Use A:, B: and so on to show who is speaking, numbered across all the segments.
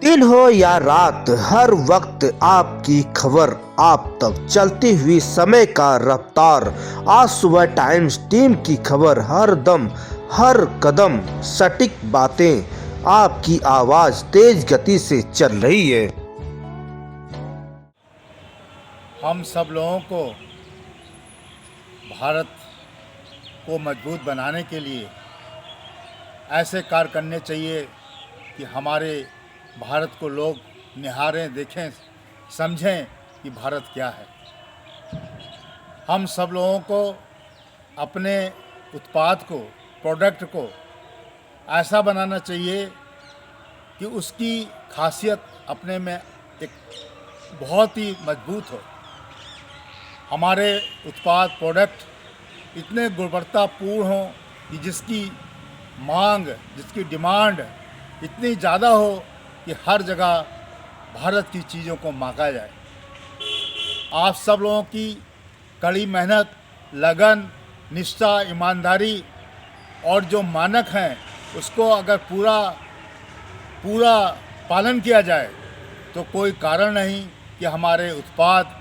A: दिन हो या रात, हर वक्त आपकी खबर आप तक, चलती हुई समय का रफ्तार। आज सुबह टाइम्स टीम की खबर, हर दम हर कदम सटीक बातें, आपकी आवाज तेज गति से चल रही है।
B: हम सब लोगों को भारत को मजबूत बनाने के लिए ऐसे कार्य करने चाहिए कि हमारे भारत को लोग निहारें, देखें, समझें कि भारत क्या है। हम सब लोगों को अपने उत्पाद को, प्रोडक्ट को ऐसा बनाना चाहिए कि उसकी खासियत अपने में एक बहुत ही मजबूत हो। हमारे उत्पाद, प्रोडक्ट इतने गुणवत्तापूर्ण हों कि जिसकी मांग, जिसकी डिमांड इतनी ज़्यादा हो कि हर जगह भारत की चीज़ों को मांगा जाए। आप सब लोगों की कड़ी मेहनत, लगन, निष्ठा, ईमानदारी और जो मानक हैं उसको अगर पूरा पालन किया जाए तो कोई कारण नहीं कि हमारे उत्पाद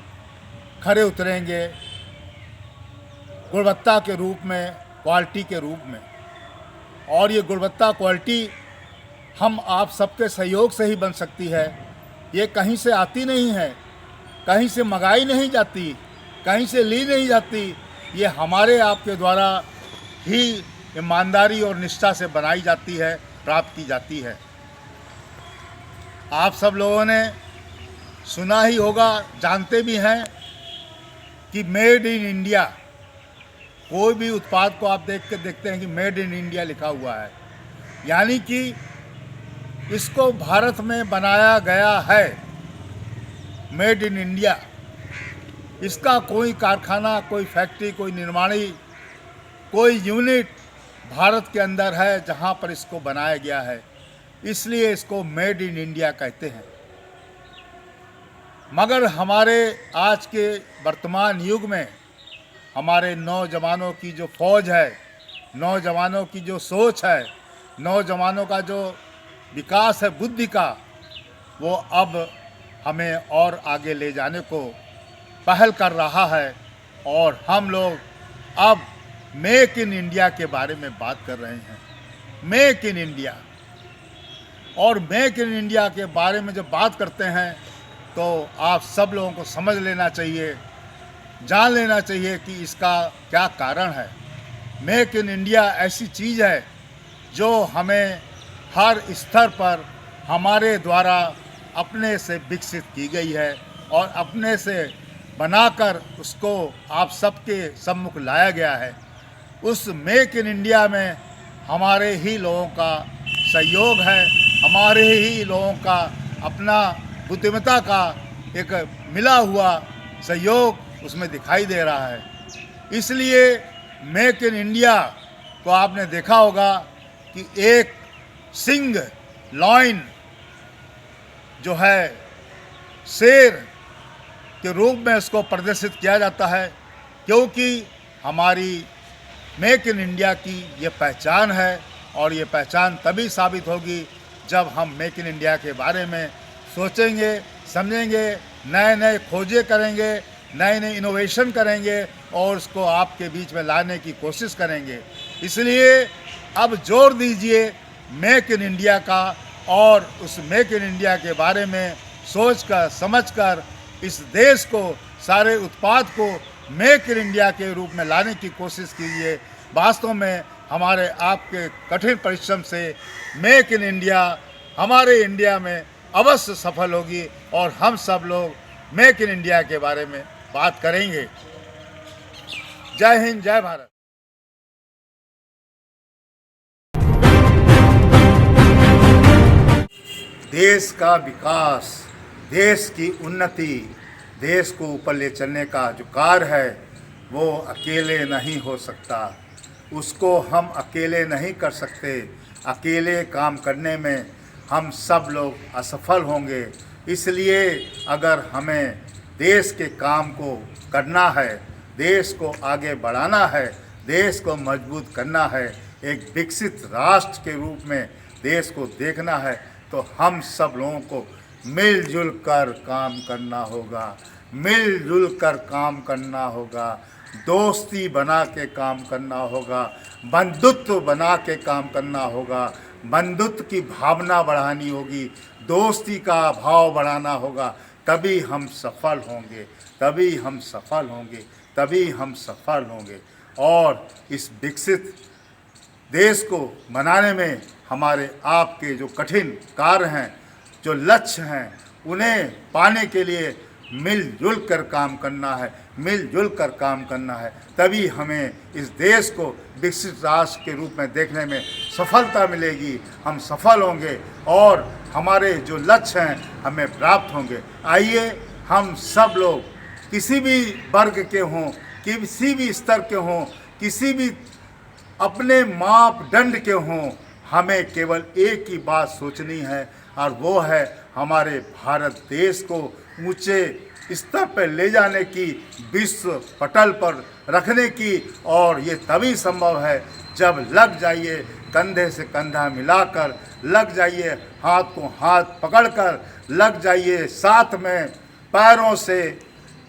B: खरे उतरेंगे गुणवत्ता के रूप में, क्वालिटी के रूप में। और ये गुणवत्ता, क्वालिटी हम आप सबके सहयोग से ही बन सकती है। ये कहीं से आती नहीं है, कहीं से मंगाई नहीं जाती, कहीं से ली नहीं जाती। ये हमारे आपके द्वारा ही ईमानदारी और निष्ठा से बनाई जाती है, प्राप्त की जाती है। आप सब लोगों ने सुना ही होगा, जानते भी हैं कि मेड इन इंडिया, कोई भी उत्पाद को आप देखते हैं कि मेड इन इंडिया लिखा हुआ है, यानी कि इसको भारत में बनाया गया है। मेड इन इंडिया, इसका कोई कारखाना, कोई फैक्ट्री, कोई निर्माणी, कोई यूनिट भारत के अंदर है जहां पर इसको बनाया गया है, इसलिए इसको मेड इन इंडिया कहते हैं। मगर हमारे आज के वर्तमान युग में हमारे नौजवानों की जो फौज है, नौजवानों की जो सोच है, नौजवानों का जो विकास है बुद्धि का, वो अब हमें और आगे ले जाने को पहल कर रहा है। और हम लोग अब मेक इन इंडिया के बारे में बात कर रहे हैं। मेक इन इंडिया, और मेक इन इंडिया के बारे में जब बात करते हैं तो आप सब लोगों को समझ लेना चाहिए, जान लेना चाहिए कि इसका क्या कारण है। मेक इन इंडिया ऐसी चीज़ है जो हमें हर स्तर पर हमारे द्वारा अपने से विकसित की गई है और अपने से बनाकर उसको आप सबके सम्मुख लाया गया है। उस मेक इन इंडिया में हमारे ही लोगों का सहयोग है, हमारे ही लोगों का अपना बुद्धिमत्ता का एक मिला हुआ सहयोग उसमें दिखाई दे रहा है। इसलिए मेक इन इंडिया को आपने देखा होगा कि एक सिंह, लॉयन जो है, शेर के रूप में इसको प्रदर्शित किया जाता है, क्योंकि हमारी मेक इन इंडिया की ये पहचान है। और ये पहचान तभी साबित होगी जब हम मेक इन इंडिया के बारे में सोचेंगे, समझेंगे, नए नए खोजें करेंगे, नए नए इनोवेशन करेंगे और उसको आपके बीच में लाने की कोशिश करेंगे। इसलिए अब जोर दीजिए मेक इन इंडिया का, और उस मेक इन इंडिया के बारे में सोचकर समझकर इस देश को, सारे उत्पाद को मेक इन इंडिया के रूप में लाने की कोशिश कीजिए। वास्तव में हमारे आपके कठिन परिश्रम से मेक इन इंडिया हमारे इंडिया में अवश्य सफल होगी और हम सब लोग मेक इन इंडिया के बारे में बात करेंगे। जय हिंद, जय भारत। देश का विकास, देश की उन्नति, देश को ऊपर ले चलने का जो कार्य है वो अकेले नहीं हो सकता। उसको हम अकेले नहीं कर सकते। अकेले काम करने में हम सब लोग असफल होंगे। इसलिए अगर हमें देश के काम को करना है, देश को आगे बढ़ाना है, देश को मजबूत करना है, एक विकसित राष्ट्र के रूप में देश को देखना है, तो तो हम सब लोगों को मिलजुल कर काम करना होगा, मिलजुल कर काम करना होगा, दोस्ती बना के काम करना होगा, बंधुत्व बना के काम करना होगा, बंधुत्व की भावना बढ़ानी होगी, दोस्ती का भाव बढ़ाना होगा, तभी हम सफल होंगे, तभी हम सफल होंगे, तभी हम सफल होंगे। और इस विकसित देश को बनाने में हमारे आपके जो कठिन कार्य हैं, जो लक्ष्य हैं, उन्हें पाने के लिए मिलजुल कर काम करना है, मिलजुल कर काम करना है, तभी हमें इस देश को विकसित राष्ट्र के रूप में देखने में सफलता मिलेगी, हम सफल होंगे और हमारे जो लक्ष्य हैं हमें प्राप्त होंगे। आइए हम सब लोग किसी भी वर्ग के हों, किसी भी स्तर के हों, किसी भी अपने मापदंड के हों, हमें केवल एक ही बात सोचनी है और वो है हमारे भारत देश को ऊंचे स्तर पर ले जाने की, विश्व पटल पर रखने की। और ये तभी संभव है जब लग जाइए कंधे से कंधा मिलाकर, लग जाइए हाथ को हाथ पकड़कर, लग जाइए साथ में पैरों से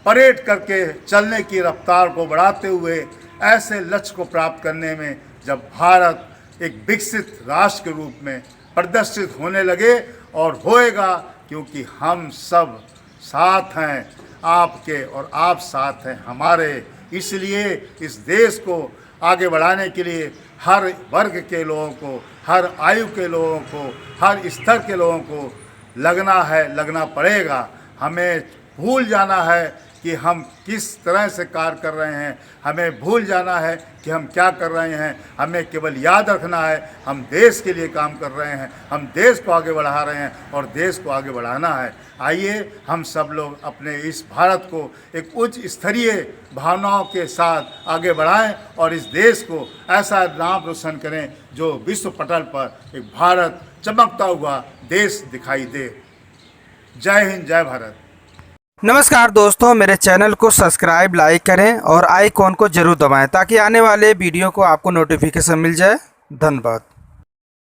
B: परेड करके चलने की रफ्तार को बढ़ाते हुए ऐसे लक्ष्य को प्राप्त करने में जब भारत एक विकसित राष्ट्र के रूप में प्रदर्शित होने लगे, और होएगा क्योंकि हम सब साथ हैं आपके और आप साथ हैं हमारे। इसलिए इस देश को आगे बढ़ाने के लिए हर वर्ग के लोगों को, हर आयु के लोगों को, हर स्तर के लोगों को लगना है, लगना पड़ेगा। हमें भूल जाना है कि हम किस तरह से कार्य कर रहे हैं, हमें भूल जाना है कि हम क्या कर रहे हैं। हमें केवल याद रखना है हम देश के लिए काम कर रहे हैं, हम देश को आगे बढ़ा रहे हैं और देश को आगे बढ़ाना है। आइए हम सब लोग अपने इस भारत को एक उच्च स्तरीय भावनाओं के साथ आगे बढ़ाएं और इस देश को ऐसा नाम रोशन करें जो विश्व पटल पर एक भारत चमकता हुआ देश दिखाई दे। जय हिंद, जय भारत।
A: नमस्कार दोस्तों, मेरे चैनल को सब्सक्राइब, लाइक करें और आइकॉन को जरूर दबाएं ताकि आने वाले वीडियो को आपको नोटिफिकेशन मिल जाए। धन्यवाद।